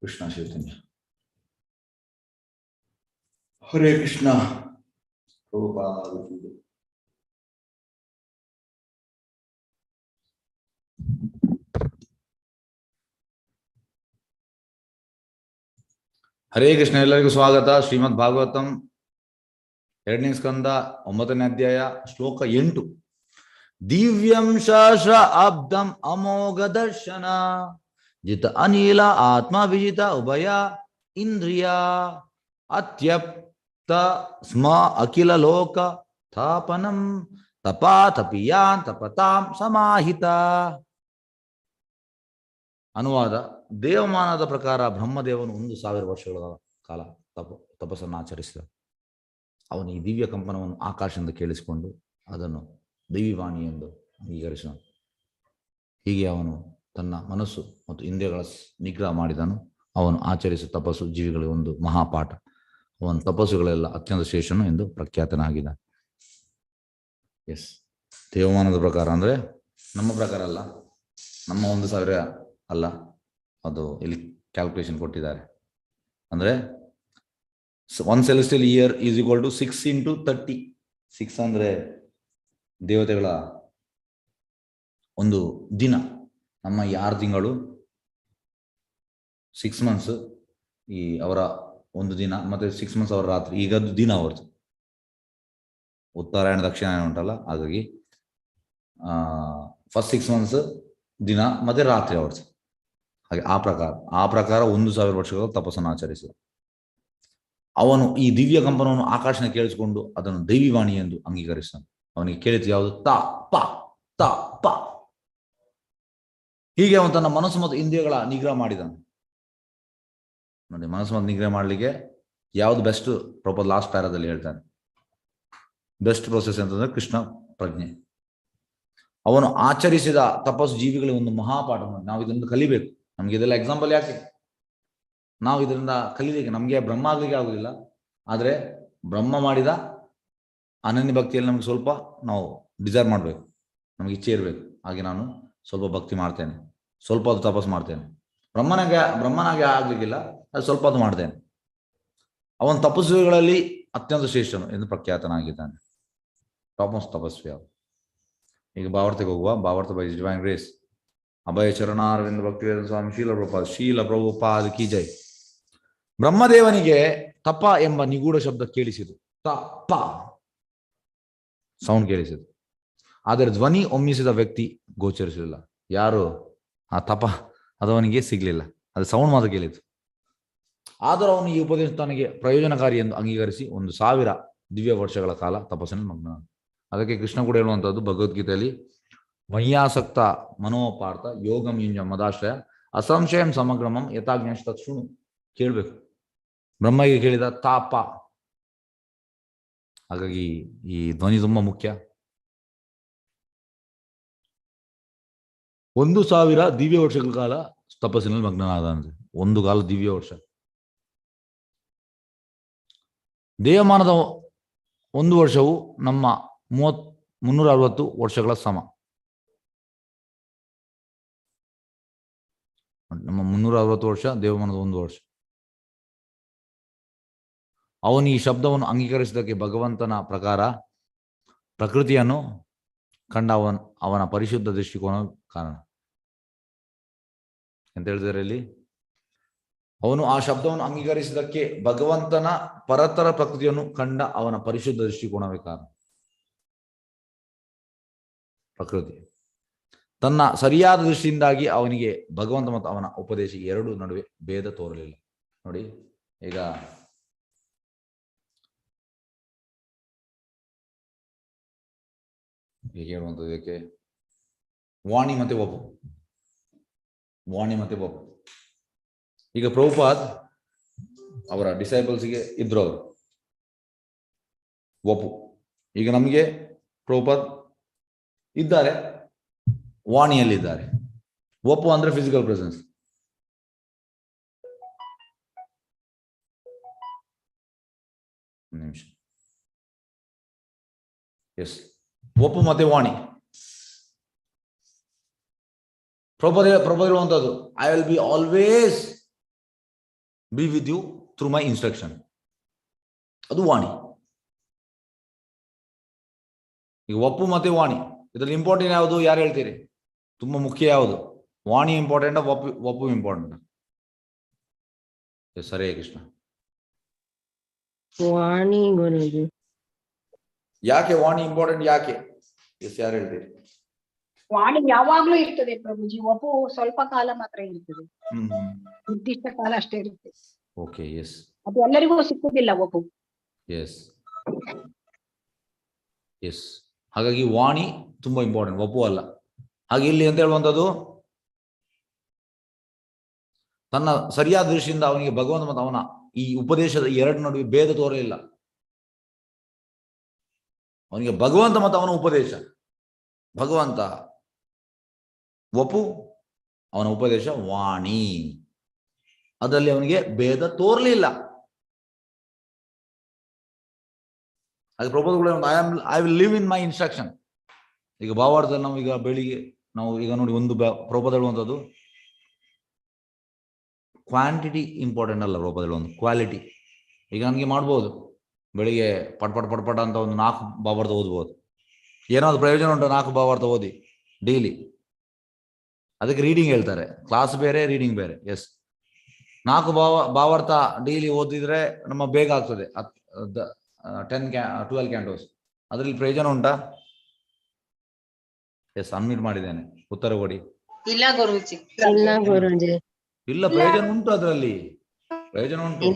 Krishna Chaitanya. Hare Krishna. Prabhupada. Hare Krishna. ಎಲ್ಲರಿಗೂ ಸ್ವಾಗತ. ಶ್ರೀಮದ್ ಭಾಗವತಂ 2ನೇ ಸ್ಕಂದ 9ನೇ ಅಧ್ಯಾಯ ಶ್ಲೋಕ 8. ದಿವ್ಯಂ ಸಹಸ್ರಾಬ್ದಂ ಅಮೋಘ ದರ್ಶನ ಜಿತ ಅನಿಲ ಆತ್ಮ ವಿಜಿತ ಉಭಯ ಇಂದ್ರಿಯ ಅತ್ಯಪ್ತ ಸ್ಮ ಅಖಿಲ ಲೋಕ ತಾಪನಂ ತಪಾ ತಪಿಯಾನ್ ತಪತಾಂ ಸಮಾಹಿತ. ಅನುವಾದ: ದೇವಮಾನದ ಪ್ರಕಾರ ಬ್ರಹ್ಮದೇವನು 1000 ವರ್ಷಗಳ ಕಾಲ ತಪಸ್ಸನ್ನು ಆಚರಿಸಿದ. ಅವನು ಈ ದಿವ್ಯ ಕಂಪನವನ್ನು ಆಕಾಶದಿಂದ ಕೇಳಿಸಿಕೊಂಡು ಅದನ್ನು ದೈವಿವಾಣಿ ಎಂದು ಅಂಗೀಕರಿಸಿದ. ಹೀಗೆ ಅವನು ತನ್ನ ಮನಸ್ಸು ಮತ್ತು ಇಂದ್ರಿಯಗಳ ನಿಗ್ರಹ ಮಾಡಿದನು. ಅವನು ಆಚರಿಸುವ ತಪಸ್ಸು ಜೀವಿಗಳಿಗೆ ಒಂದು ಮಹಾಪಾಠ. ಅವನ ತಪಸ್ಸುಗಳೆಲ್ಲ ಅತ್ಯಂತ ಶ್ರೇಷ್ಠನು ಎಂದು ಪ್ರಖ್ಯಾತನಾಗಿದ್ದ. ಎಸ್, ದೇವಮಾನದ ಪ್ರಕಾರ ಅಂದರೆ ನಮ್ಮ ಪ್ರಕಾರ ಅಲ್ಲ, ನಮ್ಮ 1000 ಅಲ್ಲ, ಅದು ಇಲ್ಲಿ ಕ್ಯಾಲ್ಕುಲೇಷನ್ ಕೊಟ್ಟಿದ್ದಾರೆ. ಅಂದರೆ 1 celestial year is equal to 6 into 30. 6 ಅಂದರೆ ದೇವತೆಗಳ ಒಂದು ದಿನ. ನಮ್ಮ 6 ತಿಂಗಳು 6 months ಈ ಅವರ ಒಂದು ದಿನ, ಮತ್ತೆ 6 months ಅವರ ರಾತ್ರಿ. ಈಗದ್ದು ದಿನ ಅವ್ರದ್ದು. ಉತ್ತರಾಯಣ ದಕ್ಷಿಣಾಯಣ ಉಂಟಲ್ಲ, ಹಾಗಾಗಿ ಫಸ್ಟ್ 6 months ದಿನ ಮತ್ತೆ ರಾತ್ರಿ ಅವ್ರದ್ದು. ಹಾಗೆ ಆ ಪ್ರಕಾರ 1000 ವರ್ಷಗಳ ತಪಸ್ಸನ್ನು ಆಚರಿಸಿದ. ಅವನು ಈ ದಿವ್ಯ ಕಂಪನವನ್ನು ಆಕಾಶನ ಕೇಳಿಸಿಕೊಂಡು ಅದನ್ನು ದೈವಿವಾಣಿ ಎಂದು ಅಂಗೀಕರಿಸಿದನು. ಅವನಿಗೆ ಕೇಳಿತು ಯಾವುದು? ತ ಪ ತ ಪ. ಹೀಗೆ ಅವನು ತನ್ನ ಮನಸ್ಸು ಮತ್ತು ಇಂದ್ರಿಯಗಳ ನಿಗ್ರಹ ಮಾಡಿದನು. ನೋಡಿ, ಮನಸ್ಸು ಮತ್ತು ನಿಗ್ರಹ ಮಾಡಲಿಕ್ಕೆ ಯಾವುದು ಬೆಸ್ಟ್? ಪ್ರೊಪರ್ ಲಾಸ್ಟ್ ಪ್ಯಾರಾದಲ್ಲಿ ಹೇಳ್ತಾನೆ, ಬೆಸ್ಟ್ ಪ್ರೊಸೆಸ್ ಅಂತಂದ್ರೆ ಕೃಷ್ಣ ಪ್ರಜ್ಞೆ. ಅವನು ಆಚರಿಸಿದ ತಪಸ್ಸು ಜೀವಿಗಳಿಗೆ ಒಂದು ಮಹಾಪಾಠ. ನಾವು ಇದನ್ನು ಕಲಿಬೇಕು. ನಮ್ಗೆ ಇದೆಲ್ಲ ಎಕ್ಸಾಂಪಲ್ ಯಾಕೆ? ನಾವು ಇದರಿಂದ ಕಲಿಲಿಕ್ಕೆ, ನಮಗೆ ಬ್ರಹ್ಮ ಆಗ್ಲಿಕ್ಕೆ ಆಗುದಿಲ್ಲ, ಆದರೆ ಬ್ರಹ್ಮ ಮಾಡಿದ ಅನನ್ಯ ಭಕ್ತಿಯಲ್ಲಿ ನಮ್ಗೆ ಸ್ವಲ್ಪ ನಾವು ಡಿಸೈರ್ ಮಾಡಬೇಕು, ನಮ್ಗೆ ಇಚ್ಛೆ ಇರಬೇಕು. ಹಾಗೆ ನಾನು ಸ್ವಲ್ಪ ಭಕ್ತಿ ಮಾಡ್ತೇನೆ, ಸ್ವಲ್ಪ ಅದು ತಪಸ್ಸು ಮಾಡ್ತೇನೆ. ಬ್ರಹ್ಮನಾಗೆ ಆಗ್ಲಿಕ್ಕಿಲ್ಲ, ಅದು ಸ್ವಲ್ಪ ಅದು ಮಾಡ್ತೇನೆ. ಅವನ ತಪಸ್ಸುಗಳಲ್ಲಿ ಅತ್ಯಂತ ಶ್ರೇಷ್ಠನು ಎಂದು ಪ್ರಖ್ಯಾತನಾಗಿದ್ದಾನೆ. ಟಾಪ್ ಮೋಸ್ಟ್ ತಪಸ್ವಿ ಅವನು. ಈಗ ಭಾವಾರ್ಥಕ್ಕೆ ಹೋಗುವ. ಭಾವಾರ್ಥ ಬೈ ಡಿವೈನ್ ಗ್ರೇಸ್. ಅಭಯ ಚರಣಾರವಿಂದ ಭಕ್ತಿವೇದಾಂತ ಸ್ವಾಮಿ ಶೀಲ ಪ್ರಭುಪಾದ ಕಿ ಜೈ. ಬ್ರಹ್ಮದೇವನಿಗೆ ತಪ ಎಂಬ ನಿಗೂಢ ಶಬ್ದ ಕೇಳಿಸಿತು. ತಪ ಸೌಂಡ್ ಕೇಳಿಸಿತು, ಆದರೆ ಧ್ವನಿ ಒಮ್ಮಿಸಿದ ವ್ಯಕ್ತಿ ಗೋಚರಿಸಲಿಲ್ಲ. ಯಾರು ಆ ತಪ ಅದವನಿಗೆ ಸಿಗ್ಲಿಲ್ಲ, ಅದು ಸೌಂಡ್ ಮಾತ್ರ ಕೇಳಿತು. ಆದರೂ ಅವನು ಈ ಉಪದೇಶ ತನಗೆ ಪ್ರಯೋಜನಕಾರಿ ಎಂದು ಅಂಗೀಕರಿಸಿ 1000 ದಿವ್ಯ ವರ್ಷಗಳ ಕಾಲ ತಪಸ್ಸನ್ನು ಮಗ್ನ. ಅದಕ್ಕೆ ಕೃಷ್ಣ ಕೂಡ ಹೇಳುವಂಥದ್ದು ಭಗವದ್ಗೀತೆಯಲ್ಲಿ, ಮಯ್ಯಾಸಕ್ತ ಮನೋಪಾರ್ಥ ಯೋಗಂ ಯುಂಜ ಮದಾಶ್ರಯ ಅಸಂಶಯಂ ಸಮಗ್ರಮಂ ಯಥಾಜ್ಞಾಶ ತತ್ಸುಣು. ಕೇಳಬೇಕು. ಬ್ರಹ್ಮಗೆ ಕೇಳಿದ ತಾಪ. ಹಾಗಾಗಿ ಈ ಧ್ವನಿ ತುಂಬಾ ಮುಖ್ಯ. 1000 ದಿವ್ಯ ವರ್ಷಗಳ ಕಾಲ ತಪಸ್ಸಿನಲ್ಲಿ ಮಗ್ನನಾದ. 1 ಕಾಲ ದಿವ್ಯ ವರ್ಷ. ದೇವಮಾನದ 1 ವರ್ಷವು ನಮ್ಮ 360 ವರ್ಷಗಳ ಸಮ. ನಮ್ಮ 360 ವರ್ಷ ದೇವಮಾನದ 1 ವರ್ಷ. ಅವನು ಈ ಶಬ್ದವನ್ನು ಅಂಗೀಕರಿಸಿದ್ದಕ್ಕೆ ಭಗವಂತನ ಪ್ರಕಾರ ಪ್ರಕೃತಿಯನ್ನು ಕಂಡ ಅವನ ಪರಿಶುದ್ಧ ದೃಷ್ಟಿಕೋನ ಕಾರಣ ಅಂತ ಹೇಳ್ತಾರೆ ಇಲ್ಲಿ. ಅವನು ಆ ಶಬ್ದವನ್ನು ಅಂಗೀಕರಿಸಿದ್ದಕ್ಕೆ ಭಗವಂತನ ಪರತರ ಪ್ರಕೃತಿಯನ್ನು ಕಂಡ ಅವನ ಪರಿಶುದ್ಧ ದೃಷ್ಟಿಕೋನವೇ ಕಾರಣ. ಪ್ರಕೃತಿ ತನ್ನ ಸರಿಯಾದ ದೃಷ್ಟಿಯಿಂದಾಗಿ ಅವನಿಗೆ ಭಗವಂತ ಮತ್ತು ಅವನ ಉಪದೇಶ 2 ನಡುವೆ ಭೇದ ತೋರಲಿಲ್ಲ. ನೋಡಿ, ಈಗ ಹೇಳುವಂಥದ್ದು ಇದಕ್ಕೆ ವಾಣಿ ಮತ್ತೆ ಒಪ್ಪು. ಈಗ ಪ್ರಭುಪಾದ್ ಅವರ ಡಿಸೈಬಲ್ಸ್ಗೆ ಇದ್ರು ಅವರು ಒಪ್ಪು. ಈಗ ನಮಗೆ ಪ್ರಭುಪಾದ್ ಇದ್ದಾರೆ, ವಾಣಿಯಲ್ಲಿದ್ದಾರೆ. ಒಪ್ಪು ಅಂದ್ರೆ ಫಿಸಿಕಲ್ ಪ್ರೆಸೆನ್ಸ್. ನಿಮಿಷ. ಎಸ್, ಒಪ್ಪು ಮತ್ತೆ ವಾಣಿ. ಪ್ರಭುಪಾದ ಹೇಳುವಂಥದ್ದು, I will be always be with you through my instruction. ಅದು ವಾಣಿ. ಈಗ ಒಪ್ಪು ಮತ್ತೆ ವಾಣಿ ಇದರಲ್ಲಿ ಇಂಪಾರ್ಟೆಂಟ್ ಯಾವುದು? ಯಾರು ಹೇಳ್ತೀರಿ? ತುಂಬಾ ಮುಖ್ಯ ಯಾವುದು? ವಾಣಿ ಇಂಪಾರ್ಟೆಂಟ್, ಒಪ್ಪು ಇಂಪಾರ್ಟೆಂಟ್? ಸರಿ ಕೃಷ್ಣ. ವಾಣಿ ಗುರುಜಿ. ಯಾಕೆ ವಾಣಿ ಇಂಪಾರ್ಟೆಂಟ್? ಯಾಕೆ? ಎಸ್, ಯಾರು ಹೇಳ್ತೀರಿ? ವಾಣಿ ಯಾವಾಗ್ಲೂ ಇರ್ತದೆ ಪ್ರಭುಜಿ, ಒಪ್ಪು ಸ್ವಲ್ಪ ಕಾಲ ಮಾತ್ರ ಇರ್ತದೆ, ನಿರ್ದಿಷ್ಟ ಕಾಲ ಅಷ್ಟೇ ಇರುತ್ತೆ. Okay, yes. ಅದು ಎಲ್ಲರಿಗೂ ಸಿಕ್ಕುದಿಲ್ಲ ಒಪ್ಪು. Yes yes. ಹಾಗಾಗಿ ವಾಣಿ ತುಂಬಾ ಇಂಪಾರ್ಟೆಂಟ್, ಒಪ್ಪು ಅಲ್ಲ. ಹಾಗೆ ಇಲ್ಲಿ ಅಂತ ಹೇಳುವಂಥದ್ದು, ತನ್ನ ಸರಿಯಾದ ದೃಷ್ಟಿಯಿಂದ ಅವನಿಗೆ ಭಗವಂತ ಮತ್ತು ಅವನ ಈ ಉಪದೇಶದ ಎರಡು ನಡುವೆ ಭೇದ ತೋರಲಿಲ್ಲ. ಅವನಿಗೆ ಭಗವಂತ ಮತ್ತು ಅವನ ಉಪದೇಶ, ಭಗವಂತ ಒಪ್ಪು, ಅವನ ಉಪದೇಶ ವಾಣಿ, ಅದರಲ್ಲಿ ಅವನಿಗೆ ಭೇದ ತೋರ್ಲಿಲ್ಲ. ಹಾಗೆ ಪ್ರಬೋಧಗಳು I will live in my instruction. ಈಗ ಭಾವಾರ್ಥದಲ್ಲಿ ನಾವು ಈಗ ಬೆಳಿಗ್ಗೆ ನಾವು ಈಗ ನೋಡಿ ಒಂದು ಪ್ರಬೋಧ ಹೇಳುವಂಥದ್ದು ಕ್ವಾಂಟಿಟಿ ಇಂಪಾರ್ಟೆಂಟ್ ಅಲ್ಲ, ಪ್ರಬೋಧಗಳು ಒಂದು ಕ್ವಾಲಿಟಿ. ಈಗ ನನಗೆ ಮಾಡ್ಬೋದು ಬೆಳಿಗ್ಗೆ ಪಟ್ ಅಂತ ಒಂದು 4 ಭಾವಾರ್ಥ ಓದ್ಬೋದು. ಏನಾದ್ರು ಪ್ರಯೋಜನ ಉಂಟು 4 ಭಾವಾರ್ಥ ಓದಿ ಡೈಲಿ? ಅದಕ್ಕೆ ರೀಡಿಂಗ್ ಹೇಳ್ತಾರೆ, ಕ್ಲಾಸ್ ಬೇರೆ ರೀಡಿಂಗ್ ಬೇರೆ. ಎಸ್, 4 ಭಾವಾರ್ಥ ಡೈಲಿ ಓದಿದ್ರೆ ನಮ್ಮ ಬೇಗ ಆಗ್ತದೆ. 12 ಕ್ಯಾಂಟೋಸ್, ಅದರಲ್ಲಿ ಪ್ರಯೋಜನ ಉಂಟಾ? ಎಸ್, ಅನ್ಮ್ಯೂಟ್ ಮಾಡಿದ್ದೇನೆ, ಉತ್ತರ ಕೊಡಿ. ಇಲ್ಲ ಗುರುಜಿ. ಇಲ್ಲ ಗುರುಜಿ. ಇಲ್ಲ, ಪ್ರಯೋಜನ ಉಂಟು, ಅದರಲ್ಲಿ ಪ್ರಯೋಜನ ಉಂಟು.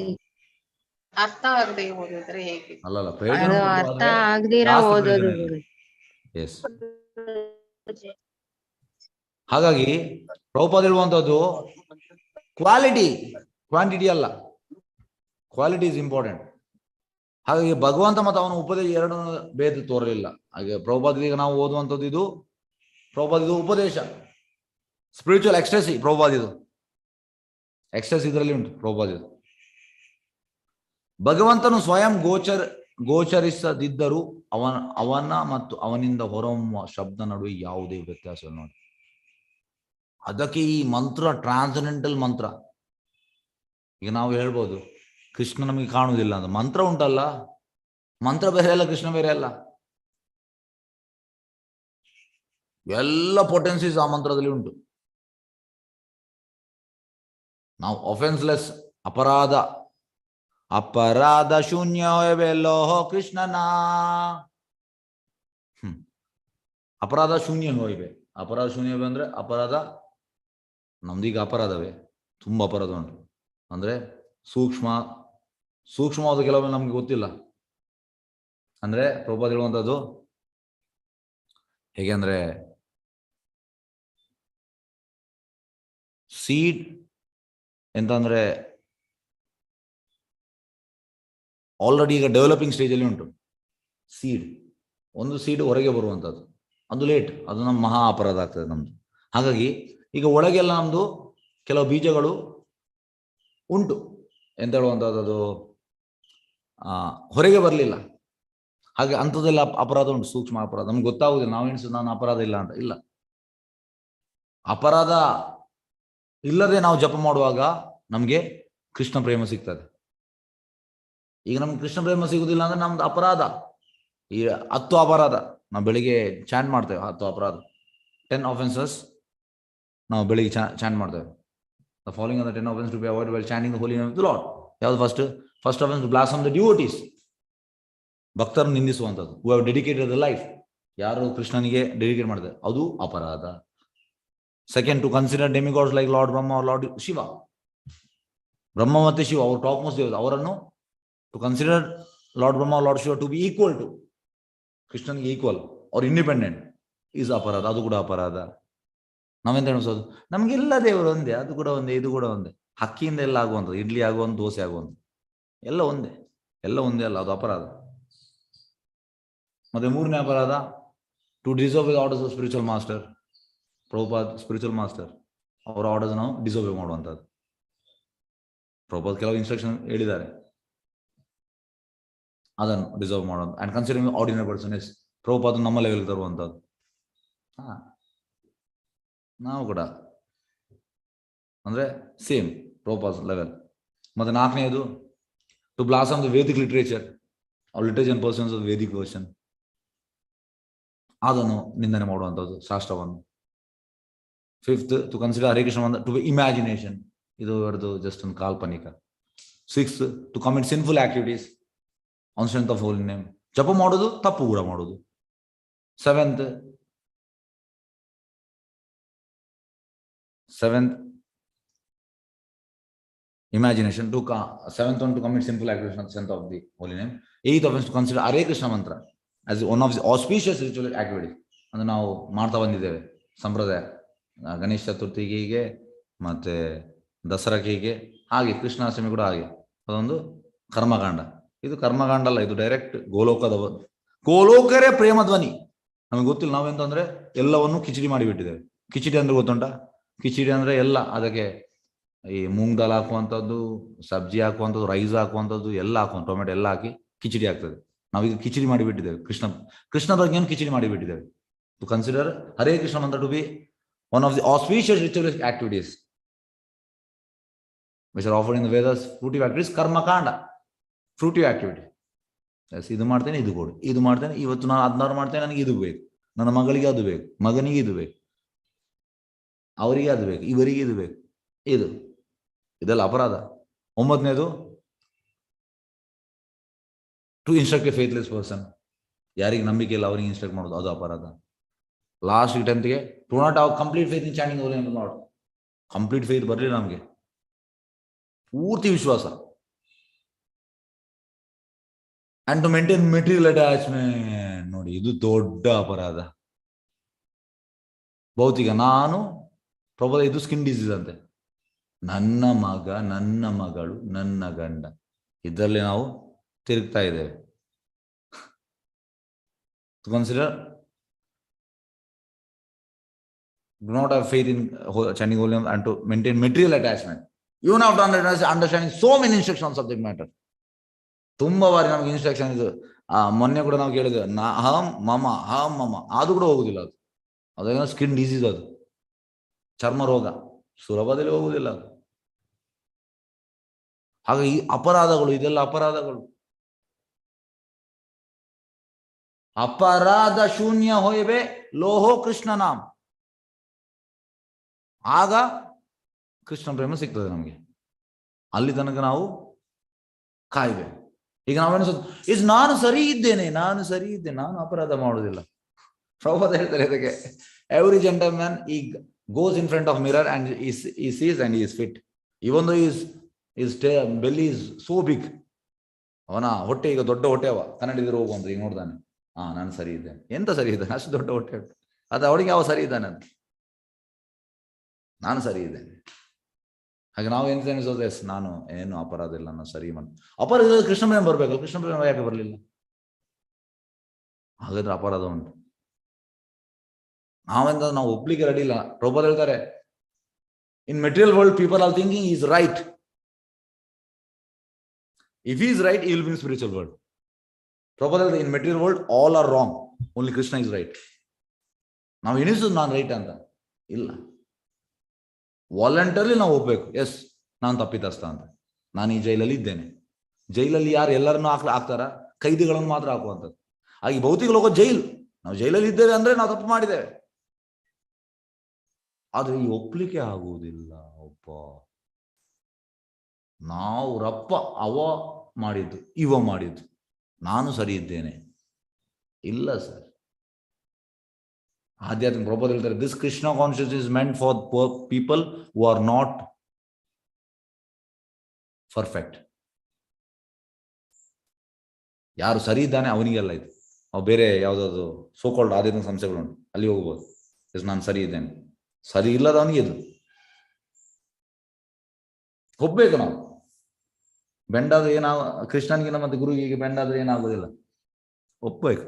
ಅರ್ಥ ಆಗದೆ ಓದಿದ್ರೆ ಹೇಗೆ? ಅಲ್ಲಲ್ಲ, ಪ್ರಯೋಜನ ಅರ್ಥ ಆಗದಿರಾ ಓದೋದು. ಎಸ್. ಹಾಗಾಗಿ ಪ್ರಭುಪಾದ ಹೇಳುವಂಥದ್ದು ಕ್ವಾಲಿಟಿ, ಕ್ವಾಂಟಿಟಿ ಅಲ್ಲ, ಕ್ವಾಲಿಟಿ ಇಸ್ ಇಂಪಾರ್ಟೆಂಟ್. ಹಾಗಾಗಿ ಭಗವಂತ ಮತ್ತು ಅವನ ಉಪದೇಶ ಎರಡು ಭೇದ ತೋರಲಿಲ್ಲ. ಹಾಗೆ ಪ್ರಭುಪಾದ ಈಗ ನಾವು ಓದುವಂಥದ್ದು ಇದು ಪ್ರಭುಪಾದ, ಇದು ಉಪದೇಶ, ಸ್ಪಿರಿಚುವಲ್ ಎಕ್ಸ್ಟೆಸಿ. ಪ್ರಭುಪಾದ ಇದು ಎಕ್ಸ್ಟೆಸ್ ಇದರಲ್ಲಿ ಉಂಟು. ಪ್ರಭುಪಾದ ಇದು ಭಗವಂತನು ಸ್ವಯಂ ಗೋಚರಿಸದಿದ್ದರೂ ಅವನ ಮತ್ತು ಅವನಿಂದ ಹೊರಹೊಮ್ಮುವ ಶಬ್ದ ನಡುವೆ ಯಾವುದೇ ವ್ಯತ್ಯಾಸ ನೋಡಿ. ಅದಕ್ಕೆ ಈ ಮಂತ್ರ ಟ್ರಾನ್ಸೆಂಡೆಂಟಲ್ ಮಂತ್ರ. ಈಗ ನಾವು ಹೇಳ್ಬೋದು ಕೃಷ್ಣ ನಮಗೆ ಕಾಣುವುದಿಲ್ಲ ಅಂತ, ಮಂತ್ರ ಉಂಟಲ್ಲ, ಮಂತ್ರ ಬೇರೆ ಅಲ್ಲ, ಕೃಷ್ಣ ಬೇರೆ ಅಲ್ಲ. ಎಲ್ಲ ಪೊಟೆನ್ಸೀಸ್ ಆ ಮಂತ್ರದಲ್ಲಿ ಉಂಟು. ನಾವು ಅಫೆನ್ಸ್ಲೆಸ್, ಅಪರಾಧ ಶೂನ್ಯವೆಲ್ಲೋ ಕೃಷ್ಣನ. ಅಪರಾಧ ಶೂನ್ಯ ಹೋಯ್ವೆ. ಅಪರಾಧ ಶೂನ್ಯವೇ ಅಂದ್ರೆ ಅಪರಾಧ ನಮ್ದೀಗ ಅಪರಾಧವೇ, ತುಂಬಾ ಅಪರಾಧ ಉಂಟು. ಅಂದ್ರೆ ಸೂಕ್ಷ್ಮವಾದ ಕೆಲವೊಮ್ಮೆ ನಮ್ಗೆ ಗೊತ್ತಿಲ್ಲ. ಅಂದ್ರೆ ಪ್ರಭುಪಾದ ಹೇಳುವಂಥದ್ದು ಹೇಗೆ ಅಂದ್ರೆ, ಸೀಡ್ ಎಂತಂದ್ರೆ ಆಲ್ರೆಡಿ ಈಗ ಡೆವಲಪಿಂಗ್ ಸ್ಟೇಜಲ್ಲಿ ಉಂಟು. ಒಂದು ಸೀಡ್ ಹೊರಗೆ ಬರುವಂಥದ್ದು, ಅದು ಲೇಟ್, ಅದು ನಮ್ಮ ಮಹಾ ಅಪರಾಧ ಆಗ್ತದೆ ನಮ್ದು. ಹಾಗಾಗಿ ಈಗ ಒಳಗೆಲ್ಲ ನಮ್ದು ಕೆಲವು ಬೀಜಗಳು ಉಂಟು ಎಂತ ಹೇಳುವಂಥದ್ದು, ಅದು ಹೊರಗೆ ಬರಲಿಲ್ಲ. ಹಾಗೆ ಅಂಥದ್ದೆಲ್ಲ ಅಪರಾಧ ಉಂಟು, ಸೂಕ್ಷ್ಮ ಅಪರಾಧ. ನಮ್ಗೆ ಗೊತ್ತಾಗುದಿಲ್ಲ, ನಾವು ಎಣಿಸೋದು ನಾನು ಅಪರಾಧ ಇಲ್ಲ ಅಂತ. ಇಲ್ಲ, ಅಪರಾಧ ಇಲ್ಲದೆ ನಾವು ಜಪ ಮಾಡುವಾಗ ನಮಗೆ ಕೃಷ್ಣ ಪ್ರೇಮ ಸಿಗ್ತದೆ. ಈಗ ನಮ್ಗೆ ಕೃಷ್ಣ ಪ್ರೇಮ ಸಿಗುದಿಲ್ಲ ಅಂದ್ರೆ ನಮ್ದು ಅಪರಾಧ. ಈ 10 ಅಪರಾಧ ನಾವು ಬೆಳಿಗ್ಗೆ ಚಾಂಟ್ ಮಾಡ್ತೇವೆ, 10 ಅಪರಾಧ, 10 offenses ನಾವು ಬೆಳಿಗ್ಗೆ ಚಾಂಟ್ ಮಾಡ್ತೇವೆ. The following are the 10 offenses to be avoided while chanting the holy name of the Lord. ಯಾವ್ದು? First offense to blaspheme the devotees, ಭಕ್ತರನ್ನು ನಿಂದಿಸುವಂಥದ್ದು. who have dedicated the life, ಯಾರು ಕೃಷ್ಣನಿಗೆ ಡೆಡಿಕೇಟ್ ಮಾಡಿದೆ, ಅದು ಅಪರಾಧ. Second, to consider demigods like lord Brahma or lord Shiva. Brahma ಮತ್ತೆ ಶಿವ ಅವರು top most ದೇವತೆ, ಅವರನ್ನು to consider lord Brahma lord Shiva to be equal to ಕೃಷ್ಣನ್ಗೆ, ಈಕ್ವಲ್ ಆರ್ ಇಂಡಿಪೆಂಡೆಂಟ್ ಈಸ್ ಅಪರಾಧ. ಅದು ಕೂಡ ಅಪರಾಧ. ನಾವೆಂತ ಎಣಿಸೋದು ನಮ್ಗೆಲ್ಲ ದೇವರು ಒಂದೇ, ಅದು ಕೂಡ ಒಂದೇ, ಇದು ಕೂಡ ಒಂದೇ. ಹಕ್ಕಿಯಿಂದ ಎಲ್ಲ ಆಗುವಂಥದ್ದು, ಇಡ್ಲಿ ಆಗುವಂಥ, ದೋಸೆ ಆಗುವಂಥ ಎಲ್ಲ ಒಂದೇ, ಅಲ್ಲ, ಅದು ಅಪರಾಧ. ಮತ್ತೆ 3ನೇ ಅಪರಾಧ, to disobey orders of spiritual master. Prabhupad spiritual master, ಅವರ ಆರ್ಡರ್ಸ್ ನಾವು ಡಿಸೋಬೇ ಮಾಡುವಂಥದ್ದು. ಪ್ರಭುಪಾದ್ ಕೆಲವು ಇನ್ಸ್ಟ್ರಕ್ಷನ್ ಹೇಳಿದ್ದಾರೆ, ಅದನ್ನು ಡಿಸರ್ವ್ ಮಾಡೋದು. And considering ordinary person, yes, Prabhupada ನಮ್ಮ ಲೆವೆಲ್ಗೆ ತರುವಂಥದ್ದು. ನಾವು ಕೂಡ ಅಂದ್ರೆ ಸೇಮ್ ಪ್ರಭುಪಾದ ಲೆವೆಲ್. ಮತ್ತೆ ನಾಲ್ಕನೇದು to blossom the Vedic literature literature persons of Vedic version, ಅದನ್ನು ನಿಂದನೆ ಮಾಡುವಂಥದ್ದು ಶಾಸ್ತ್ರವನ್ನು. Fifth to consider Hare Krishna to be imagination, ಇದು ಅವರದು ಜಸ್ಟ್ ಒಂದು ಕಾಲ್ಪನಿಕ. Sixth to commit sinful activities on strength of holy name, ಜಪ ಮಾಡೋದು ತಪ್ಪು ಕೂಡ ಮಾಡೋದು. Seventh imagination to seventh one to commit simple activation on the strength of the holy name. Eighth offense to consider Hare Krishna mantra as one of the auspicious ritual activities. ಅಂದ್ರೆ ನಾವು ಮಾಡ್ತಾ ಬಂದಿದ್ದೇವೆ ಸಂಪ್ರದಾಯ, ಗಣೇಶ ಚತುರ್ಥಿಗೆ ಹೀಗೆ, ಮತ್ತೆ ದಸರಾಗೆ ಹೀಗೆ, ಹಾಗೆ ಕೃಷ್ಣಾಷ್ಟಮಿ ಕೂಡ ಹಾಗೆ. ಅದೊಂದು ಕರ್ಮಕಾಂಡ. ಇದು ಕರ್ಮಕಾಂಡ ಅಲ್ಲ, ಇದು ಡೈರೆಕ್ಟ್ ಗೋಲೋಕರೇ ಪ್ರೇಮ ಧ್ವನಿ. ನಮಗೆ ಗೊತ್ತಿಲ್ಲ, ನಾವೆಂತಂದ್ರೆ ಎಲ್ಲವನ್ನು ಕಿಚಡಿ ಮಾಡಿಬಿಟ್ಟಿದ್ದೇವೆ. ಕಿಚಡಿ ಅಂದ್ರೆ ಗೊತ್ತುಂಟಾ? ಕಿಚಡಿ ಅಂದ್ರೆ ಎಲ್ಲ, ಅದಕ್ಕೆ ಈ ಮೂಂಗ್ ದಾಲ್ ಹಾಕುವಂಥದ್ದು, ಸಬ್ಜಿ ಹಾಕುವಂಥದ್ದು, ರೈಸ್ ಹಾಕುವಂಥದ್ದು ಎಲ್ಲ ಹಾಕುವಂಥ, ಟೊಮೆಟೊ ಎಲ್ಲ ಹಾಕಿ ಕಿಚಡಿ ಆಗ್ತದೆ. ನಾವೀಗ ಕಿಚಡಿ ಮಾಡಿಬಿಟ್ಟಿದ್ದೇವೆ, ಕೃಷ್ಣ ಬಗ್ಗೆಯನ್ನು ಕಿಚಡಿ ಮಾಡಿಬಿಟ್ಟಿದ್ದೇವೆ. To consider Hare Krishna mantra to be one of the auspicious ritual activities which are offered in the Vedas. Fruitive activities karmakanda, fruitive activity. Yes, ಇದು ಮಾಡ್ತೇನೆ, ಇದು ಕೊಡು, ಇದು ಮಾಡ್ತೇನೆ, ಇವತ್ತು ನಾನು 16 ಮಾಡ್ತೇನೆ, ನನಗೆ ಇದು ಬೇಕು, ನನ್ನ ಮಗಳಿಗೆ ಅದು ಬೇಕು, ಮಗನಿಗೆ ಇದು ಬೇಕು, ಅವರಿಗೆ ಅದು ಬೇಕು, ಇವರಿಗೆ ಇದು ಬೇಕು, ಇದೆಲ್ಲ ಅಪರಾಧ. 9ನೇದು to instruct a faithless person, ಯಾರಿಗೆ ನಂಬಿಕೆ ಇಲ್ಲ ಅವರಿಗೆ ಇನ್ಸ್ಟ್ರಕ್ಟ್ ಮಾಡೋದು, ಅದು ಅಪರಾಧ. Last 10th to not have complete faith in chanting holy name. Not complete faith ಬರಲಿಲ್ಲ ನಮಗೆ, ಪೂರ್ತಿ ವಿಶ್ವಾಸ. And to maintain material attachment, ನೋಡಿ ಇದು ದೊಡ್ಡ ಅಪರಾಧ. ಭೌತಿಕ, ನಾನು ಪ್ರಬಲ, ಇದು ಸ್ಕಿನ್ ಡಿಸೀಸ್ ಅಂತೆ, ನನ್ನ ಮಗ, ನನ್ನ ಮಗಳು, ನನ್ನ ಗಂಡ, ಇದರಲ್ಲಿ ನಾವು ತಿರುಗ್ತಾ ಇದ್ದೇವೆ. Consider do not have faith in chanting holy name and to maintain material attachment. You have to understanding so many instructions on subject matter. ತುಂಬಾ ಬಾರಿ ನಮಗೆ ಇನ್ಸ್ಟ್ರಕ್ಷನ್ ಇದು. ಮೊನ್ನೆ ಕೂಡ ನಾವು ಕೇಳಿದ್ವಿ, ಹಂ ಮಮ, ಅದು ಕೂಡ ಹೋಗುದಿಲ್ಲ. ಅದೇನೋ ಸ್ಕಿನ್ ಡಿಸೀಸ್, ಅದು ಚರ್ಮ ರೋಗ, ಸುಲಭದಲ್ಲಿ ಹೋಗುವುದಿಲ್ಲ ಅದು. ಹಾಗೆ ಈ ಅಪರಾಧಗಳು, ಇದೆಲ್ಲ ಅಪರಾಧಗಳು. ಅಪರಾಧ ಶೂನ್ಯ ಹೋಯ್ಬೆ ಲೋಹೋ ಕೃಷ್ಣ ನಾಮ್, ಆಗ ಕೃಷ್ಣ ಪ್ರೇಮ ಸಿಗ್ತದೆ ನಮಗೆ. ಅಲ್ಲಿ ತನಕ ನಾವು ಕಾಯ್ಬೇಕು. ಈಗ ನಾವೇನಿಸೋದು, ನಾನು ಸರಿ ಇದ್ದೇನೆ, ನಾನು ಅಪರಾಧ ಮಾಡುವುದಿಲ್ಲ. ಪ್ರಭುಪಾದ ಹೇಳ್ತಾರೆ ಅದಕ್ಕೆ, every gentleman he goes in front of mirror and he sees and is fit, even though his belly is so big, ಅವನ ಹೊಟ್ಟೆ ಈಗ ದೊಡ್ಡ ಹೊಟ್ಟೆ ಅವ, ಕನ್ನಡಿಗರು ಹೋಗುವಂತ ಈಗ ನೋಡ್ತಾನೆ, ನಾನು ಸರಿ ಇದ್ದೇನೆ. ಎಂತ ಸರಿ ಇದ್ದಾನೆ? ಅಷ್ಟು ದೊಡ್ಡ ಹೊಟ್ಟೆ ಉಂಟು, ಅದು ಅವಳಿಗೆ ಯಾವ ಸರಿ ಇದ್ದಾನೆ ಅಂತ, ನಾನು ಸರಿ ಇದ್ದೇನೆ. ಹಾಗೆ ನಾವು ಎಂತ ಅನಿಸೋದು, ಎಸ್ ನಾನು ಏನು ಅಪರಾಧ ಇಲ್ಲ, ನಾನು ಸರಿ ಮಾಡಿ. ಅಪರಾಧ ಕೃಷ್ಣ ಪ್ರೇಮ ಬರ್ಬೇಕಲ್ಲ, ಕೃಷ್ಣ ಪ್ರೇಮ ಯಾಕೆ ಬರಲಿಲ್ಲ? ಹಾಗಾದ್ರೆ ಅಪರಾಧ ಉಂಟು. ನಾವು ಒಪ್ಲಿಕ್ಕೆ ರೆಡಿ ಇಲ್ಲ. ಪ್ರಭುಪಾದ ಹೇಳ್ತಾರೆ, in material world people are thinking is right. If is right, he will be in spiritual world. Prabhupada ಹೇಳ್ತಾರೆ, in material world all are wrong, only Krishna is right. ನಾವು ಎಣಿಸೋದು ನಾನು ರೈಟ್ ಅಂತ ಇಲ್ಲ. ವಾಲಂಟರ್ಲಿ ನಾವು ಒಪ್ಬೇಕು, ಎಸ್ ನಾನು ತಪ್ಪಿತಸ್ಥ ಅಂತ, ನಾನು ಈ ಜೈಲಲ್ಲಿ ಇದ್ದೇನೆ. ಜೈಲಲ್ಲಿ ಯಾರು ಎಲ್ಲರನ್ನೂ ಹಾಕ್ತಾರ? ಕೈದಿಗಳನ್ನು ಮಾತ್ರ ಹಾಕುವಂಥದ್ದು. ಹಾಗೆ ಭೌತಿಕ ಲೋಕ ಜೈಲು, ನಾವು ಜೈಲಲ್ಲಿ ಇದ್ದೇವೆ ಅಂದ್ರೆ ನಾವು ತಪ್ಪು ಮಾಡಿದ್ದೇವೆ. ಆದ್ರೆ ಈ ಒಪ್ಲಿಕ್ಕೆ ಆಗುವುದಿಲ್ಲ. ನಾವು ರಪ್ಪ ಅವ ಮಾಡಿದ್ದು, ಇವ ಮಾಡಿದ್ದು, ನಾನು ಸರಿ ಇದ್ದೇನೆ, ಇಲ್ಲ ಸರ್. ಆಧ್ಯಾತ್ಮಿಕ ಪ್ರಭುಪಾದ ಹೇಳ್ತಾರೆ, this Krishna conscious is meant for people who are not perfect. ಯಾರು ಸರಿ ಇದ್ದಾನೆ ಅವನಿಗೆಲ್ಲ ಇದು. ಅವು ಬೇರೆ ಯಾವುದಾದ್ರು ಸೋಕಾಲ್ಡ್ ಆಧ್ಯಾತ್ಮಿಕ ಸಂಸ್ಥೆಗಳುಂಟು, ಅಲ್ಲಿ ಹೋಗ್ಬೋದು, ಎಸ್ ನಾನು ಸರಿ ಇದ್ದೇನೆ. ಸರಿ ಇಲ್ಲದವನಿಗೆ ಇದು ಒಪ್ಬೇಕು. ನಾವು ಬೆಂಡಾದ್ರೆ ಕೃಷ್ಣನಿಗಿನ ಮತ್ತೆ ಗುರುವಿಗೆ ಬೆಂಡಾದ್ರೆ ಏನಾಗುದಿಲ್ಲ, ಒಪ್ಬೇಕು.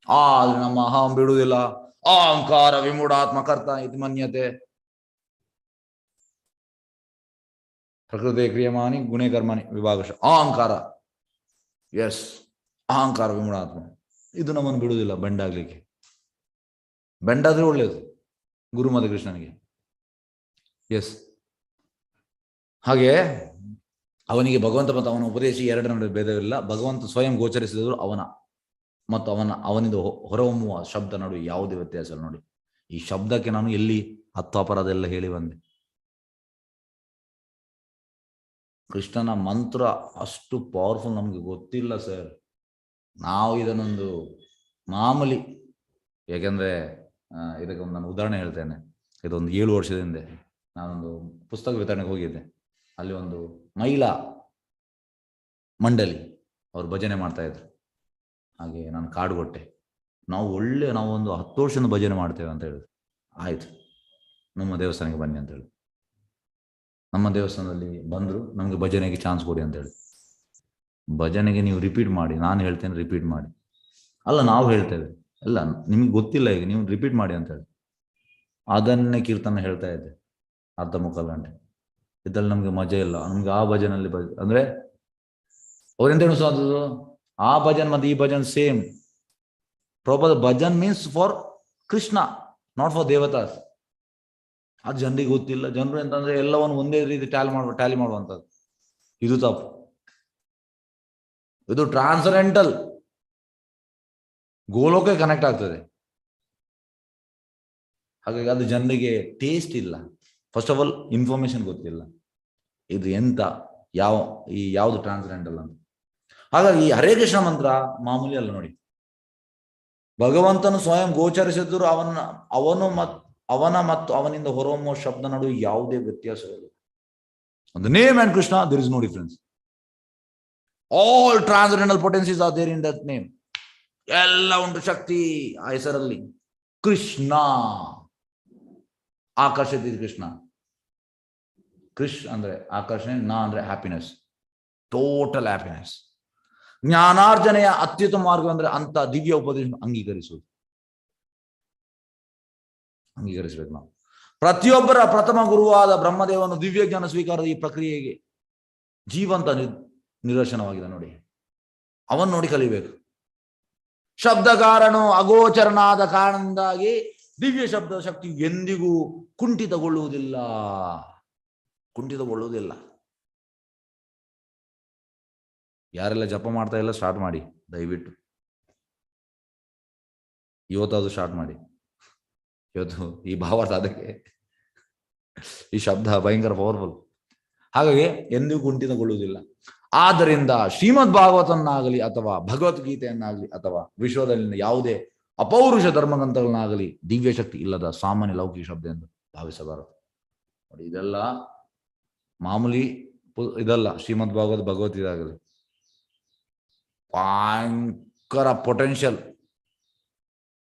ಆದ್ರೆ ನಮ್ಮ ಅಹಂ ಬಿಡುವುದಿಲ್ಲ. ಅಹಂಕಾರ ವಿಮೂಢಾತ್ಮಕರ್ತ ಇದು ಮನ್ಯತೆ, ಪ್ರಕೃತಿ ಕ್ರಿಯಮಾನಿ ಗುಣೇ ಕರ್ಮಾನಿ ವಿಭಾಗಶ ಅಹಂಕಾರ. ಎಸ್, ಅಹಂಕಾರ ವಿಮೂಢಾತ್ಮ, ಇದು ನಮ್ಮನ್ನು ಬಿಡುವುದಿಲ್ಲ ಬೆಂಡಾಗ್ಲಿಕ್ಕೆ. ಬೆಂಡಾದ್ರೆ ಒಳ್ಳೇದು ಗುರುಮದ ಕೃಷ್ಣನಿಗೆ. ಎಸ್, ಹಾಗೆ ಅವನಿಗೆ ಭಗವಂತ ಮತ್ತು ಅವನ ಉಪದೇಶ ಎರಡರ ನಡುವೆ ಭೇದವಿಲ್ಲ. ಭಗವಂತ ಸ್ವಯಂ ಗೋಚರಿಸಿದರು ಅವನ ಮತ್ತು ಅವನಿಂದ ಹೊರಹೊಮ್ಮುವ ಶಬ್ದ ನಡುವೆ ಯಾವುದೇ ವ್ಯತ್ಯಾಸ ಇಲ್ಲ. ನೋಡಿ, ಈ ಶಬ್ದಕ್ಕೆ ನಾನು ಎಲ್ಲಿ 10 ಅಪರಾಧ ಎಲ್ಲ ಹೇಳಿ ಬಂದೆ. ಕೃಷ್ಣನ ಮಂತ್ರ ಅಷ್ಟು ಪವರ್ಫುಲ್, ನಮ್ಗೆ ಗೊತ್ತಿಲ್ಲ ಸರ್. ನಾವು ಇದನ್ನೊಂದು ಮಾಮೂಲಿ, ಯಾಕೆಂದ್ರೆ ಇದಕ್ಕೊಂದು ನಾನು ಉದಾಹರಣೆ ಹೇಳ್ತೇನೆ. ಇದೊಂದು 7 ವರ್ಷದ ಹಿಂದೆ ನಾನೊಂದು ಪುಸ್ತಕ ವಿತರಣೆಗೆ ಹೋಗಿದ್ದೆ. ಅಲ್ಲಿ ಒಂದು ಮಹಿಳಾ ಮಂಡಳಿ ಅವರು ಭಜನೆ ಮಾಡ್ತಾ ಇದ್ರು. ಹಾಗೆ ನಾನು ಕಾರ್ಡ್ ಕೊಟ್ಟೆ. ನಾವು ಒಂದು 10 ವರ್ಷದಿಂದ ಭಜನೆ ಮಾಡ್ತೇವೆ ಅಂತ ಹೇಳಿದ್ರು. ಆಯ್ತು, ನಮ್ಮ ದೇವಸ್ಥಾನಕ್ಕೆ ಬನ್ನಿ ಅಂತ ಹೇಳಿ ನಮ್ಮ ದೇವಸ್ಥಾನದಲ್ಲಿ ಬಂದರು. ನಮಗೆ ಭಜನೆಗೆ ಚಾನ್ಸ್ ಕೊಡಿ ಅಂತ ಹೇಳಿ. ಭಜನೆಗೆ ನೀವು ರಿಪೀಟ್ ಮಾಡಿ, ನಾನು ಹೇಳ್ತೇನೆ ರಿಪೀಟ್ ಮಾಡಿ. ಅಲ್ಲ, ನಾವು ಹೇಳ್ತೇವೆ, ಅಲ್ಲ ನಿಮ್ಗೆ ಗೊತ್ತಿಲ್ಲ, ಈಗ ನೀವು ರಿಪೀಟ್ ಮಾಡಿ ಅಂತ ಹೇಳಿ ಅದನ್ನೇ ಕೀರ್ತನ ಹೇಳ್ತಾ ಇದ್ದೆ ಅರ್ಧ ಮುಕ್ಕಾಲು ಗಂಟೆ. ಇದ್ರಲ್ಲಿ ನಮ್ಗೆ ಮಜಾ ಇಲ್ಲ. ನಮ್ಗೆ ಆ ಭಜನಲ್ಲಿ ಅಂದ್ರೆ ಅವ್ರೆಂತ ಎಣಿಸೋದು, ಆ ಭಜನ್ ಮತ್ತು ಈ bhajan same. Proper bhajan means for Krishna, not for ದೇವತಾಸ್. ಅದು ಜನರಿಗೆ ಗೊತ್ತಿಲ್ಲ. ಜನರು ಎಂತಂದ್ರೆ ಎಲ್ಲವನ್ನು ಒಂದೇ ರೀತಿ ಟ್ಯಾಲಿ ಮಾಡುವಂಥದ್ದು. ಇದು ತಪ್ಪು. ಇದು ಟ್ರಾನ್ಸೆಂಡೆಂಟಲ್, ಗೋಲೋಕೆ ಕನೆಕ್ಟ್ ಆಗ್ತದೆ. ಹಾಗಾಗಿ ಅದು ಜನರಿಗೆ ಟೇಸ್ಟ್ ಇಲ್ಲ. ಫಸ್ಟ್ ಆಫ್ ಆಲ್ ಇನ್ಫಾರ್ಮೇಶನ್ ಗೊತ್ತಿಲ್ಲ, ಇದು ಎಂತ ಯಾವುದು ಟ್ರಾನ್ಸೆಂಡೆಂಟಲ್ ಅಂತ. ಹಾಗಾಗಿ ಈ ಹರೇ ಕೃಷ್ಣ ಮಂತ್ರ ಮಾಮೂಲಿ ಅಲ್ಲ. ನೋಡಿ, ಭಗವಂತನು ಸ್ವಯಂ ಗೋಚರಿಸಿದ್ರು ಅವನ ಮತ್ತು ಅವನಿಂದ ಹೊರಹೊಮ್ಮುವ ಶಬ್ದ ನಡುವೆ ಯಾವುದೇ ವ್ಯತ್ಯಾಸವಿಲ್ಲ. The name and Krishna, there is no difference. All transcendental potencies are there in that name. ಎಲ್ಲ ಉಂಟು ಶಕ್ತಿ ಆ ಹೆಸರಲ್ಲಿ. ಕೃಷ್ಣ ಆಕರ್ಷಿತ ಕೃಷ್ಣ. ಕೃಷ್ ಅಂದ್ರೆ ಆಕರ್ಷಣೆ, ನಾ ಅಂದ್ರೆ ಹ್ಯಾಪಿನೆಸ್, ಟೋಟಲ್ ಹ್ಯಾಪಿನೆಸ್. ಜ್ಞಾನಾರ್ಜನೆಯ ಅತ್ಯುತ್ತಮ ಮಾರ್ಗ ಅಂದ್ರೆ ಅಂತ ದಿವ್ಯ ಉಪದೇಶ ಅಂಗೀಕರಿಸಬೇಕು ನಾವು. ಪ್ರತಿಯೊಬ್ಬರ ಪ್ರಥಮ ಗುರುವಾದ ಬ್ರಹ್ಮದೇವನು ದಿವ್ಯ ಜ್ಞಾನ ಸ್ವೀಕಾರದ ಈ ಪ್ರಕ್ರಿಯೆಗೆ ಜೀವಂತ ನಿದರ್ಶನವಾಗಿದೆ. ನೋಡಿ, ಅವನ್ ನೋಡಿ ಕಲಿಬೇಕು. ಶಬ್ದಕಾರನು ಅಗೋಚರನಾದ ಕಾರಣದಿಂದಾಗಿ ದಿವ್ಯ ಶಬ್ದ ಶಕ್ತಿ ಎಂದಿಗೂ ಕುಂಠಿತಗೊಳ್ಳುವುದಿಲ್ಲ. ಯಾರೆಲ್ಲ ಜಪ ಮಾಡ್ತಾ ಇಲ್ಲ ಸ್ಟಾರ್ಟ್ ಮಾಡಿ ದಯವಿಟ್ಟು. ಇವತ್ತು ಸ್ಟಾರ್ಟ್ ಮಾಡಿ. ಇವತ್ತು ಈ ಭಾವಾರ್ಥ, ಅದಕ್ಕೆ ಈ ಶಬ್ದ ಭಯಂಕರ ಪವರ್ಫುಲ್. ಹಾಗಾಗಿ ಎಂದಿಗೂ ಕುಂಠಿತಗೊಳ್ಳುವುದಿಲ್ಲ. ಆದ್ದರಿಂದ ಶ್ರೀಮದ್ ಭಾಗವತನ್ನಾಗಲಿ ಅಥವಾ ಭಗವದ್ಗೀತೆಯನ್ನಾಗಲಿ ಅಥವಾ ವಿಶ್ವದಲ್ಲಿನ ಯಾವುದೇ ಅಪೌರುಷ ಧರ್ಮಗ್ರಂಥಗಳನ್ನಾಗಲಿ ದಿವ್ಯ ಶಕ್ತಿ ಇಲ್ಲದ ಸಾಮಾನ್ಯ ಲೌಕಿಕ ಶಬ್ದ ಎಂದು ಭಾವಿಸಬಾರದು. ನೋಡಿ, ಇದೆಲ್ಲ ಮಾಮೂಲಿ ಇದಲ್ಲ. ಶ್ರೀಮದ್ ಭಗವದ್ಗೀತಾಗಲಿ ಭಯಂಕರ ಪೊಟೆನ್ಷಿಯಲ್,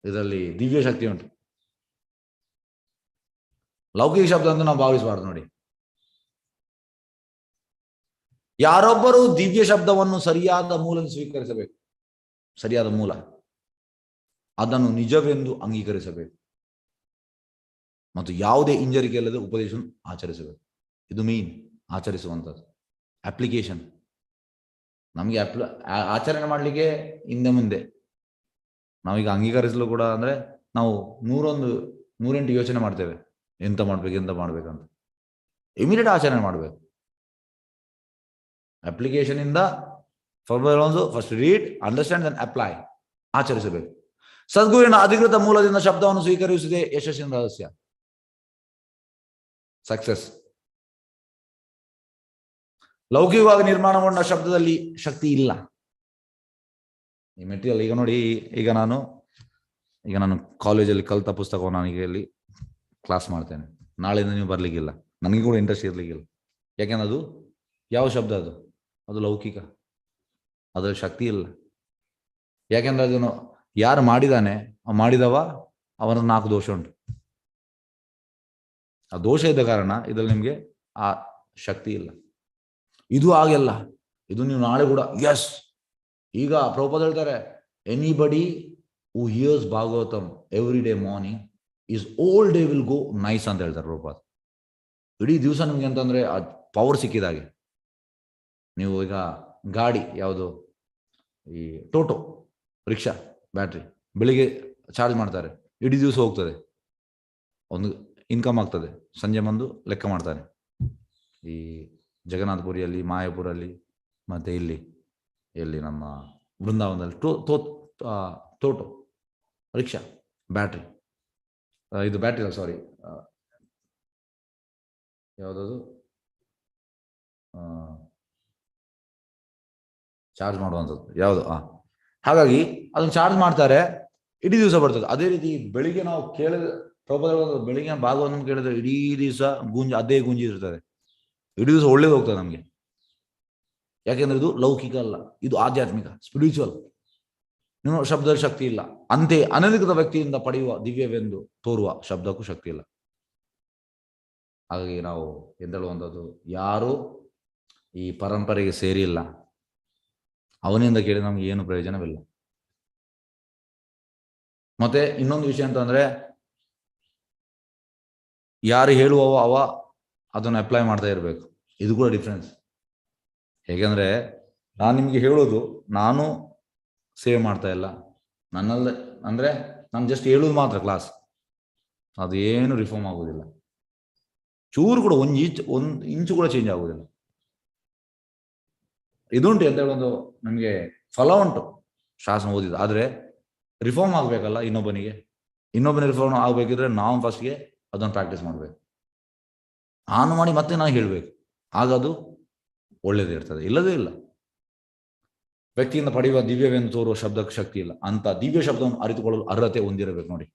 ಇದರಲ್ಲಿ ದಿವ್ಯ ಶಕ್ತಿ ಉಂಟು. ಲೌಕಿಕ ಶಬ್ದ ಅಂತ ನಾವು ಭಾವಿಸಬಾರ್ದು. ನೋಡಿ, ಯಾರೊಬ್ಬರು ದಿವ್ಯ ಶಬ್ದವನ್ನು ಸರಿಯಾದ ಮೂಲ ಸ್ವೀಕರಿಸಬೇಕು. ಸರಿಯಾದ ಮೂಲ, ಅದನ್ನು ನಿಜವೆಂದು ಅಂಗೀಕರಿಸಬೇಕು ಮತ್ತು ಯಾವುದೇ ಹಿಂಜರಿಕೆ ಇಲ್ಲದೆ ಉಪದೇಶ ಆಚರಿಸಬೇಕು. ಇದು ಮೇನ್ ಆಚರಿಸುವಂಥದ್ದು. ಅಪ್ಲಿಕೇಶನ್ ನಮಗೆ ಆಚರಣೆ ಮಾಡಲಿಕ್ಕೆ ಹಿಂದೆ ಮುಂದೆ. ನಾವೀಗ ಅಂಗೀಕರಿಸಲು ಕೂಡ ಅಂದ್ರೆ ನಾವು 108 ಯೋಚನೆ ಮಾಡ್ತೇವೆ, ಎಂತ ಮಾಡ್ಬೇಕಂತ. ಇಮಿಡಿಯೇಟ್ ಆಚರಣೆ ಮಾಡಬೇಕು. ಅಪ್ಲಿಕೇಶನ್ ಇಂದ first read, understand, then apply, ಆಚರಿಸಬೇಕು. ಸದ್ಗುರುವಿನ ಅಧಿಕೃತ ಮೂಲದಿಂದ ಶಬ್ದವನ್ನು ಸ್ವೀಕರಿಸುವುದೇ ಯಶಸ್ಸಿನ ರಹಸ್ಯ, ಸಕ್ಸೆಸ್. ಲೌಕಿಕವಾಗಿ ನಿರ್ಮಾಣಗೊಂಡ ಶಬ್ದದಲ್ಲಿ ಶಕ್ತಿ ಇಲ್ಲ. ಈ ಮೆಟೀರಿಯಲ್ ಈಗ ನೋಡಿ, ಈಗ ನಾನು ಕಾಲೇಜಲ್ಲಿ ಕಲಿತ ಪುಸ್ತಕವನ್ನು ನನಗೆ ಇಲ್ಲಿ ಕ್ಲಾಸ್ ಮಾಡ್ತೇನೆ. ನಾಳೆಯಿಂದ ನೀವು ಬರ್ಲಿಕ್ಕಿಲ್ಲ, ನನಗೆ ಕೂಡ ಇಂಟ್ರೆಸ್ಟ್ ಇರ್ಲಿಕ್ಕಿಲ್ಲ. ಯಾಕೆಂದ್ರೆ ಅದು ಯಾವ ಶಬ್ದ, ಅದು ಲೌಕಿಕ, ಅದ್ರಲ್ಲಿ ಶಕ್ತಿ ಇಲ್ಲ. ಯಾಕೆಂದ್ರೆ ಅದನ್ನು ಯಾರು ಮಾಡಿದವ ಅವನ 4 ದೋಷ ಉಂಟು. ಆ ದೋಷ ಇದ್ದ ಕಾರಣ ಇದ್ರಲ್ಲಿ ನಿಮ್ಗೆ ಆ ಶಕ್ತಿ ಇಲ್ಲ. ಇದು ಹಾಗೆಲ್ಲ. ಇದು ನೀವು ನಾಳೆ ಕೂಡ ಎಸ್. ಈಗ ಪ್ರಭುಪಾದ ಹೇಳ್ತಾರೆ, anybody who hears Bhagavatam every day morning his whole day will go nice ಅಂತ ಹೇಳ್ತಾರೆ ಪ್ರಭುಪಾದ. ಇಡೀ ದಿವಸ ನಿಮ್ಗೆ ಅಂತಂದ್ರೆ ಆ ಪವರ್ ಸಿಕ್ಕಿದಾಗೆ. ನೀವು ಈಗ ಗಾಡಿ ಯಾವುದು, ಈ ಟೋಟೋ ರಿಕ್ಷಾ ಬ್ಯಾಟ್ರಿ ಬೆಳಿಗ್ಗೆ ಚಾರ್ಜ್ ಮಾಡ್ತಾರೆ, ಇಡೀ ದಿವಸ ಹೋಗ್ತದೆ, ಒಂದು ಇನ್ಕಮ್ ಆಗ್ತದೆ. ಸಂಜೆ ಬಂದು ಲೆಕ್ಕ ಮಾಡ್ತಾನೆ, ಈ ಜಗನ್ನಾಥಪುರಿಯಲ್ಲಿ, ಮಾಯಾಪುರಲ್ಲಿ, ಮತ್ತೆ ಇಲ್ಲಿ ನಮ್ಮ ಬೃಂದಾವನದಲ್ಲಿ ತೋಟೋ ರಿಕ್ಷಾ, ಬ್ಯಾಟ್ರಿ, ಇದು ಬ್ಯಾಟ್ರಿ ಅಲ್ಲ, ಸಾರಿ, ಯಾವುದದು ಚಾರ್ಜ್ ಮಾಡುವಂಥದ್ದು ಯಾವುದು, ಹಾಗಾಗಿ ಅದನ್ನು ಚಾರ್ಜ್ ಮಾಡ್ತಾರೆ, ಇಡೀ ದಿವಸ ಬರ್ತದೆ. ಅದೇ ರೀತಿ ಬೆಳಿಗ್ಗೆ ನಾವು ಬೆಳಿಗ್ಗೆ ಭಾಗವನ್ನು ಕೇಳಿದ್ರೆ ಇಡೀ ದಿವಸ ಅದೇ ಗುಂಜಿ ಇರ್ತದೆ, ಇಡೀ ದಿವಸ ಒಳ್ಳೇದು ಹೋಗ್ತದೆ ನಮಗೆ. ಯಾಕೆಂದ್ರೆ ಇದು ಲೌಕಿಕ ಅಲ್ಲ, ಇದು ಆಧ್ಯಾತ್ಮಿಕ, ಸ್ಪಿರಿಚುವಲ್. ನಿಮ್ಮ ಶಬ್ದದ ಶಕ್ತಿ ಇಲ್ಲ. ಅಂತೆ ಅನಧಿಕೃತ ವ್ಯಕ್ತಿಯಿಂದ ಪಡೆಯುವ ದಿವ್ಯವೆಂದು ತೋರುವ ಶಬ್ದಕ್ಕೂ ಶಕ್ತಿ ಇಲ್ಲ. ಹಾಗಾಗಿ ನಾವು ಎಂದೇಳುವಂಥದ್ದು, ಯಾರು ಈ ಪರಂಪರೆಗೆ ಸೇರಿಲ್ಲ ಅವನಿಂದ ಕೇಳಿ ನಮ್ಗೆ ಏನು ಪ್ರಯೋಜನವಿಲ್ಲ. ಮತ್ತೆ ಇನ್ನೊಂದು ವಿಷಯ ಅಂತಂದ್ರೆ, ಯಾರು ಹೇಳುವವ ಅವ ಅದನ್ನು ಅಪ್ಲೈ ಮಾಡ್ತಾ ಇರಬೇಕು. ಇದು ಕೂಡ ಡಿಫ್ರೆನ್ಸ್. ಹೇಗೆಂದ್ರೆ, ನಾನು ನಿಮಗೆ ಹೇಳೋದು, ನಾನು ಸೇವ್ ಮಾಡ್ತಾ ಇಲ್ಲ, ನನ್ನಲ್ಲಿ ಅಂದ್ರೆ ನಾನು ಜಸ್ಟ್ ಹೇಳೋದು ಮಾತ್ರ ಕ್ಲಾಸ್, ಅದೇನು ರಿಫಾರ್ಮ್ ಆಗೋದಿಲ್ಲ. ಚೂರು ಕೂಡ ಒಂದು ಇಂಚು ಕೂಡ ಚೇಂಜ್ ಆಗೋದಿಲ್ಲ. ಇದುಂಟು ಅಂತ ಹೇಳಿ ಒಂದು ನಮಗೆ ಫಲ ಉಂಟು ಶಾಸನ ಓದಿದ, ಆದ್ರೆ ರಿಫಾರ್ಮ್ ಆಗ್ಬೇಕಲ್ಲ. ಇನ್ನೊಬ್ಬನಿಗೆ ರಿಫಾರ್ಮ್ ಆಗ್ಬೇಕಿದ್ರೆ ನಾವು ಫಸ್ಟ್ಗೆ ಅದನ್ನು ಪ್ರಾಕ್ಟೀಸ್ ಮಾಡ್ಬೇಕು, ಆನ್ ಮಾಡಿ ಮತ್ತೆ ನಾನು ಹೇಳ್ಬೇಕು, ಆಗದು ಒಳ್ಳೇದೇ ಇರ್ತದೆ. ಇಲ್ಲದೇ ಇಲ್ಲ. ವ್ಯಕ್ತಿಯಿಂದ ಪಡೆಯುವ ದಿವ್ಯವೆಂದು ತೋರುವ ಶಬ್ದಕ್ಕೆ ಶಕ್ತಿ ಇಲ್ಲ. ಅಂತ ದಿವ್ಯ ಶಬ್ದವನ್ನು ಅರಿತುಕೊಳ್ಳಲು ಅರ್ಹತೆ ಹೊಂದಿರಬೇಕು. ನೋಡಿ,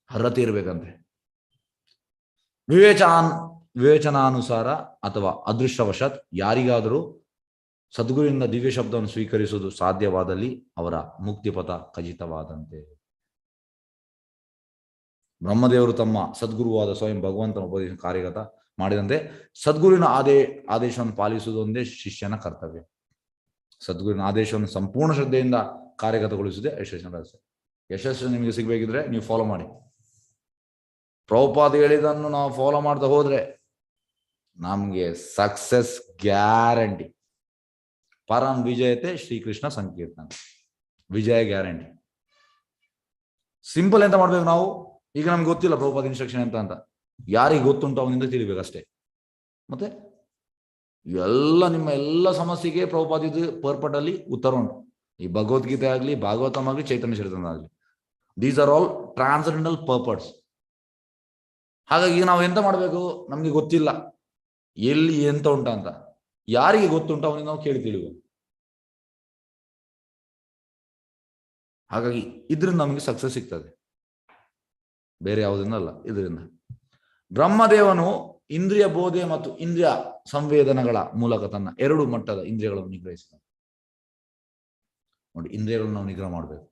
ಅರ್ಹತೆ ಇರಬೇಕಂತೆ. ವಿವೇಚನಾನುಸಾರ ಅಥವಾ ಅದೃಷ್ಟವಶಾತ್ ಯಾರಿಗಾದರೂ ಸದ್ಗುರುವಿನಿಂದ ದಿವ್ಯ ಶಬ್ದವನ್ನು ಸ್ವೀಕರಿಸುವುದು ಸಾಧ್ಯವಾದಲ್ಲಿ ಅವರ ಮುಕ್ತಿಪಥ ಖಚಿತವಾದಂತೆ. ಬ್ರಹ್ಮದೇವರು ತಮ್ಮ ಸದ್ಗುರುವಾದ ಸ್ವಯಂ ಭಗವಂತನ ಉಪದೇಶ ಕಾರ್ಯಗತ ಮಾಡಿದಂತೆ ಸದ್ಗುರುವಿನ ಆದೇಶವನ್ನು ಪಾಲಿಸುವುದು ಒಂದೇ ಶಿಷ್ಯನ ಕರ್ತವ್ಯ. ಸದ್ಗುರುವಿನ ಆದೇಶವನ್ನು ಸಂಪೂರ್ಣ ಶ್ರದ್ಧೆಯಿಂದ ಕಾರ್ಯಗತಗೊಳಿಸುವುದೇ ಯಶಸ್ಸಿನ ರಹಸ್ಯ. ಯಶಸ್ಸು ನಿಮಗೆ ಸಿಗಬೇಕಿದ್ರೆ ನೀವು ಫಾಲೋ ಮಾಡಿ. ಪ್ರಭುಪಾದ ಹೇಳಿದನ್ನು ನಾವು ಫಾಲೋ ಮಾಡ್ತಾ ಹೋದ್ರೆ ನಮ್ಗೆ ಸಕ್ಸಸ್ ಗ್ಯಾರಂಟಿ. ಪರಂ ವಿಜಯತೆ ಶ್ರೀಕೃಷ್ಣ ಸಂಕೀರ್ತನ, ವಿಜಯ ಗ್ಯಾರಂಟಿ. ಸಿಂಪಲ್ ಎಂತ ಮಾಡ್ಬೇಕು ನಾವು, ಈಗ ನಮ್ಗೆ ಗೊತ್ತಿಲ್ಲ ಪ್ರಭುಪಾದ ಇನ್ಸ್ಟ್ರಕ್ಷನ್ ಅಂತ ಯಾರಿಗೆ ಗೊತ್ತುಂಟು ಅವನಿಂದ ತಿಳಿಬೇಕು ಅಷ್ಟೇ. ಮತ್ತೆ ನಿಮ್ಮ ಎಲ್ಲ ಸಮಸ್ಯೆಗೆ ಪ್ರಭುಪಾದಿದ್ದು ಪರ್ಪಟಲ್ಲಿ ಉತ್ತರ ಉಂಟು. ಈ ಭಗವದ್ಗೀತೆ ಆಗಲಿ, ಭಾಗವತಂ ಆಗಲಿ, ಚೈತನ್ಯ ಚರಿತಾಮೃತ ಆಗಲಿ, these are all transcendental purpose. ಹಾಗಾಗಿ ನಾವು ಎಂತ ಮಾಡಬೇಕು, ನಮ್ಗೆ ಗೊತ್ತಿಲ್ಲ ಎಲ್ಲಿ ಎಂತ ಉಂಟ ಅಂತ, ಯಾರಿಗೆ ಗೊತ್ತುಂಟು ಅವನಿಗೆ ನಾವು ಕೇಳಿ ತಿಳಿಯುವ. ಹಾಗಾಗಿ ಇದರಿಂದ ನಮಗೆ ಸಕ್ಸಸ್ ಸಿಗ್ತದೆ, ಬೇರೆ ಯಾವುದರಿಂದ ಅಲ್ಲ. ಇದರಿಂದ ಬ್ರಹ್ಮದೇವನು ಇಂದ್ರಿಯ ಬೋಧೆ ಮತ್ತು ಇಂದ್ರಿಯ ಸಂವೇದನೆಗಳ ಮೂಲಕ ತನ್ನ 2 ಮಟ್ಟದ ಇಂದ್ರಿಯಗಳನ್ನು ನಿಗ್ರಹಿಸಿದ. ನೋಡಿ, ಇಂದ್ರಿಯಗಳನ್ನು ನಾವು ನಿಗ್ರಹ ಮಾಡಬೇಕು.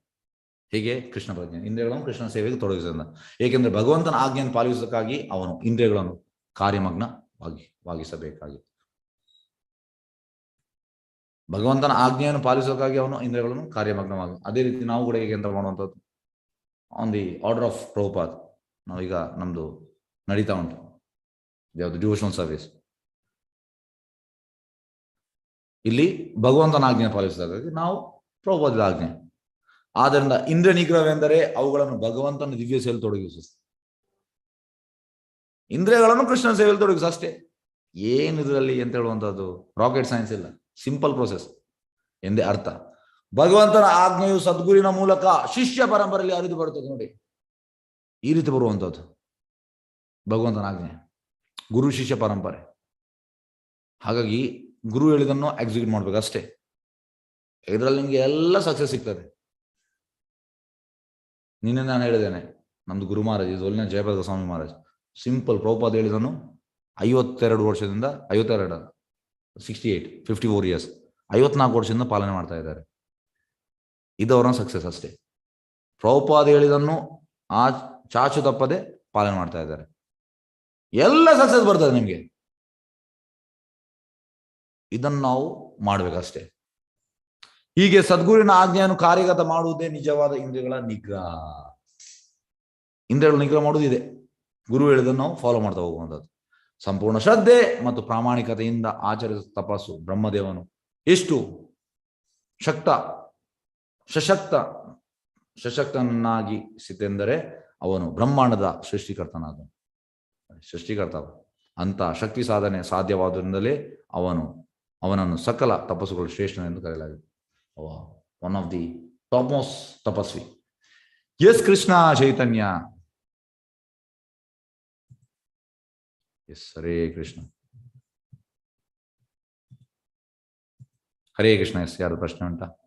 ಹೇಗೆ? ಕೃಷ್ಣ ಪ್ರಜ್ಞೆ. ಇಂದ್ರಿಯಗಳನ್ನು ಕೃಷ್ಣ ಸೇವೆಗೆ ತೊಡಗಿಸಿದ. ಏಕೆಂದ್ರೆ ಭಗವಂತನ ಆಜ್ಞೆಯನ್ನು ಪಾಲಿಸೋದಕ್ಕಾಗಿ ಅವನು ಇಂದ್ರಿಯಗಳನ್ನು ಕಾರ್ಯಮಗ್ನವಾಗಿಸಬೇಕಾಗಿ. ಭಗವಂತನ ಆಜ್ಞೆಯನ್ನು ಪಾಲಿಸೋದಕ್ಕಾಗಿ ಅವನು ಇಂದ್ರಿಯಗಳನ್ನು ಕಾರ್ಯಮಗ್ನವಾಗಿ. ಅದೇ ರೀತಿ ನಾವು ಕೂಡ ಹೇಗೆ ಅಂತ ಮಾಡುವಂಥದ್ದು, on the order of Prabhupad ನಾವೀಗ ನಮ್ದು ನಡೀತಾ ಉಂಟು, ಯಾವುದು ಡಿವೋಷನಲ್ ಸರ್ವಿಸ್. ಇಲ್ಲಿ ಭಗವಂತನ ಆಜ್ಞೆ ಪಾಲಿಸೋದಕ್ಕಾಗಿ ನಾವು ಪ್ರಭುಪಾದದ ಆಜ್ಞೆ. ಆದ್ದರಿಂದ ಇಂದ್ರಿಯ ನಿಗ್ರಹವೆಂದರೆ ಅವುಗಳನ್ನು ಭಗವಂತನ ದಿವ್ಯ ಸೇವೆಯಲ್ಲಿ ತೊಡಗಿಸು, ಇಂದ್ರಿಯಗಳನ್ನು ಕೃಷ್ಣನ ಸೇವೆಯಲ್ಲಿ ತೊಡಗಿಸು ಅಷ್ಟೇ. ಏನಿದ್ರಲ್ಲಿ ಅಂತ ಹೇಳುವಂಥದ್ದು ರಾಕೆಟ್ ಸೈನ್ಸ್ ಇಲ್ಲ, ಸಿಂಪಲ್ ಪ್ರೋಸೆಸ್ ಎಂದೇ ಅರ್ಥ. ಭಗವಂತನ ಆಜ್ಞೆಯು ಸದ್ಗುರಿನ ಮೂಲಕ ಶಿಷ್ಯ ಪರಂಪರೆಯಲ್ಲಿ ಹರಿದು ಬರುತ್ತದೆ. ನೋಡಿ, ಈ ರೀತಿ ಬರುವಂಥದ್ದು ಭಗವಂತನ ಆಜ್ಞೆ, ಗುರು ಶಿಷ್ಯ ಪರಂಪರೆ. ಹಾಗಾಗಿ ಗುರು ಹೇಳಿದನ್ನು ಎಕ್ಸಿಕ್ಯೂಟ್ ಮಾಡ್ಬೇಕು ಅಷ್ಟೇ. ಇದರಲ್ಲಿ ನಿಮ್ಗೆ ಎಲ್ಲ ಸಕ್ಸಸ್ ಸಿಗ್ತದೆ. ನಿನ್ನೆ ನಾನು ಹೇಳಿದ್ದೇನೆ, ನಮ್ದು ಗುರು ಮಹಾರಾಜ್, ಇದು ಒಳ್ಳೆ ಜಯಪ್ರದ ಸ್ವಾಮಿ ಮಹಾರಾಜ್. ಸಿಂಪಲ್, ಪ್ರಭುಪಾದ ಹೇಳಿದನು 52 ವರ್ಷದಿಂದ 54 ಇಯರ್ಸ್ 54 ವರ್ಷದಿಂದ ಪಾಲನೆ ಮಾಡ್ತಾ ಇದ್ದಾರೆ. ಇದು ಅವರ ಸಕ್ಸಸ್ ಅಷ್ಟೇ. ಪ್ರಭುಪಾದ ಹೇಳಿದನ್ನು ಚಾಚು ತಪ್ಪದೆ ಪಾಲನೆ ಮಾಡ್ತಾ ಇದ್ದಾರೆ. ಎಲ್ಲ ಸಕ್ಸಸ್ ಬರ್ತದೆ ನಿಮ್ಗೆ. ಇದನ್ನು ನಾವು ಮಾಡ್ಬೇಕಷ್ಟೇ. ಹೀಗೆ ಸದ್ಗುರುವಿನ ಆಜ್ಞೆಯನ್ನು ಕಾರ್ಯಗತ ಮಾಡುವುದೇ ನಿಜವಾದ ಇಂದ್ರಿಯಗಳ ನಿಗ್ರಹ. ಇಂದ್ರಿಯಗಳ ನಿಗ್ರಹ ಮಾಡುವುದು ಇದೆ. ಗುರು ಹೇಳಿದನ್ನು ನಾವು ಫಾಲೋ ಮಾಡ್ತಾ ಹೋಗುವಂಥದ್ದು. ಸಂಪೂರ್ಣ ಶ್ರದ್ಧೆ ಮತ್ತು ಪ್ರಾಮಾಣಿಕತೆಯಿಂದ ಆಚರಿಸುವ ತಪಸ್ಸು ಬ್ರಹ್ಮದೇವನು ಎಷ್ಟು ಸಶಕ್ತನಾಗಿಸಿತೆಂದರೆ ಅವನು ಬ್ರಹ್ಮಾಂಡದ ಸೃಷ್ಟಿಕರ್ತ. ಅಂತ ಶಕ್ತಿ ಸಾಧನೆ ಸಾಧ್ಯವಾದ್ರಿಂದಲೇ ಅವನನ್ನು ಸಕಲ ತಪಸ್ಸುಗಳು ಶ್ರೇಷ್ಠನೆಂದು ಕರೆಯಲಾಗಿದೆ. One of the top most ತಪಸ್ವಿ. Yes Krishna Chaitanya. Yes Hare Krishna. Hare Krishna. Yes ಯಾರು ಪ್ರಶ್ನೆ ಉಂಟಾ?